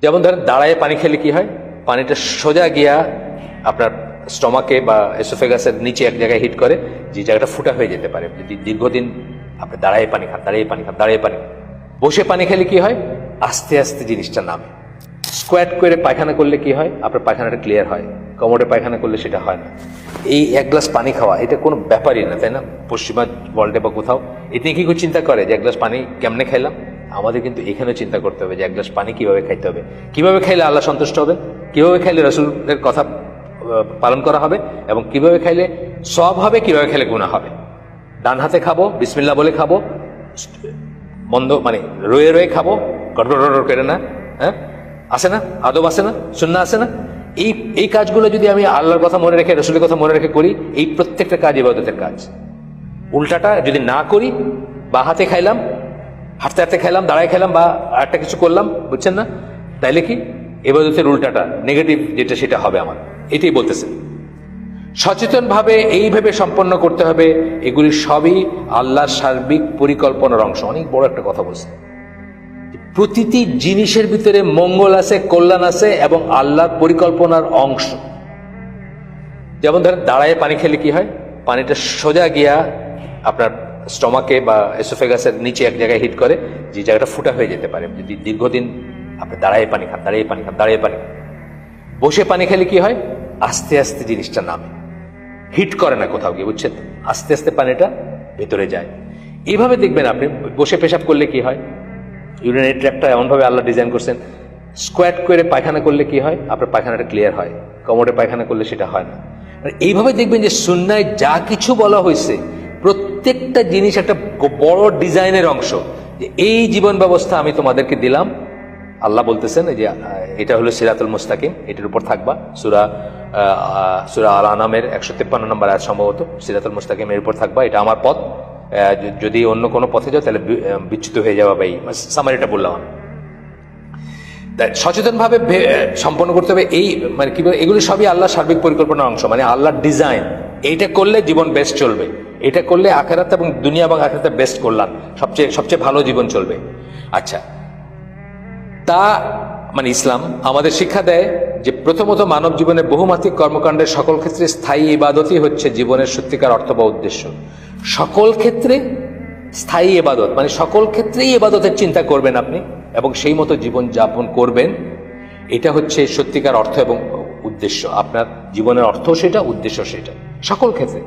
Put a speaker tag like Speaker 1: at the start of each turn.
Speaker 1: যেমন ধরেন দাঁড়ায় পানি খেলে কি হয়, পানিটা সোজা গিয়া আপনার স্টমাকে বা এসোফেগাসের নিচে এক জায়গায় হিট করে, যে জায়গাটা ফুটা হয়ে যেতে পারে যদি দীর্ঘদিন আপনি দাঁড়ায় পানি খান। বসে পানি খেলে কি হয়, আস্তে আস্তে জিনিসটা নামে। স্কোয়াট করে পায়খানা করলে কি হয়, আপনার পায়খানাটা ক্লিয়ার হয়। কোমরে পায়খানা করলে সেটা হয় না। এই এক গ্লাস পানি খাওয়া এটা কোনো ব্যাপারই না, তাই না? পশ্চিমা ওয়ার্ল্ডে বা কোথাও এটা কি কেউ চিন্তা করে যে এক গ্লাস পানি কেমনে খাইলাম? আমাদের কিন্তু এখানেও চিন্তা করতে হবে যে এক গ্লাস পানি কিভাবে খাইতে হবে, কিভাবে খাইলে আল্লাহ সন্তুষ্ট হবেন, কিভাবে খাইলে রাসূলের কথা পালন করা হবে, এবং কিভাবে খাইলে সওয়াব হবে, কিভাবে খেলে গুনাহ হবে। ডান হাতে খাবো, বিসমিল্লাহ বলে খাবো, বন্ধ মানে রয়ে রয়ে খাবো, গড়গড় করে না। হ্যাঁ, আসে না আদব, আসে না সুন্নাহ, আসে না? এই কাজগুলো যদি আমি আল্লাহর কথা মনে রেখে, রাসূলের কথা মনে রেখে করি, এই প্রত্যেকটা কাজ ইবাদতের কাজ। উল্টাটা যদি না করি, বা হাতে খাইলাম, হাঁটতে হাঁটতে খাইলাম, দাঁড়ায় খাইলাম, বা একটা কিছু করলাম, বুঝছেন না, তাইলে কি ইবাদতের উল্টাটা নেগেটিভ যেটা সেটা হবে আমার। এটাই বলতেছে সচেতনভাবে এইভাবে সম্পন্ন করতে হবে। এগুলি সবই আল্লাহর সার্বিক পরিকল্পনার অংশ। অনেক বড় একটা কথা বলছে, প্রতিটি জিনিসের ভিতরে মঙ্গল আছে, কল্যাণ আছে, এবং আল্লাহর পরিকল্পনার অংশ। যেমন ধরেন দাঁড়ায় পানি খেলে কি হয়, পানিটা সোজা গিয়া আপনার স্টমাকে বা এসোফেগাসের নিচে এক জায়গায় হিট করে, যে জায়গাটা ফুটা হয়ে যেতে পারে যদি দীর্ঘদিন আপনি দাঁড়ায় পানি খান। বসে পানি খেলে কি হয়, আস্তে আস্তে জিনিসটা নামে, হিট করে না কোথাও গিয়ে, বুঝছেন? আস্তে আস্তে পানিটা ভেতরে যায়। এইভাবে দেখবেন আপনি বসে পেশাব করলে কি হয়, ইউরিনারি ট্র্যাক্টটা এমনভাবে আল্লাহ ডিজাইন করছেন, স্কোয়াট করে পায়খানা করলে কি হয়, আপনার পায়খানাটা ক্লিয়ার হয়। কোমরে পায়খানা করলে সেটা হয় না। এইভাবে দেখবেন যে সুন্নায় যা কিছু বলা হয়েছে, প্রত্যেকটা জিনিস একটা বড় ডিজাইনের অংশ, যে এই জীবন ব্যবস্থা আমি তোমাদেরকে দিলাম। আল্লাহ বলতেছেন যে এটা হলো সিরাতুল মুস্তাকিম, এটার উপর থাকবা। সূরা আল আনামের 153 নম্বর আয়াত সম্ভবত, সিরাতুল মুস্তাকিম এর উপর থাকবা, এটা আমার পথ, যদি অন্য কোনো পথে যাও তাহলে বিচ্যুত হয়ে যাওয়া। বা এই সামারিটা বললাম আমি। সচেতনভাবে সম্পন্ন করতে হবে। এই মানে কি বলে, এগুলি সবই আল্লাহর সার্বিক পরিকল্পনার অংশ, মানে আল্লাহর ডিজাইন। এইটা করলে জীবন বেস্ট চলবে, এটা করলে আখিরাত এবং দুনিয়া এবং আখিরাতে বেস্ট কল্যাণ, সবচেয়ে ভালো জীবন চলবে। আচ্ছা, তা মানে ইসলাম আমাদের শিক্ষা দেয় যে প্রথমত মানব জীবনের বহুমাত্রিক কর্মকাণ্ডের সকল ক্ষেত্রে স্থায়ী ইবাদতই হচ্ছে জীবনের সত্যিকার অর্থ বা উদ্দেশ্য। সকল ক্ষেত্রে স্থায়ী ইবাদত মানে সকল ক্ষেত্রেই ইবাদতের চিন্তা করবেন আপনি, এবং সেই মতো জীবন যাপন করবেন। এটা হচ্ছে সত্যিকার অর্থ এবং উদ্দেশ্য। আপনার জীবনের অর্থ সেটা, উদ্দেশ্য সেটা, সকল ক্ষেত্রে।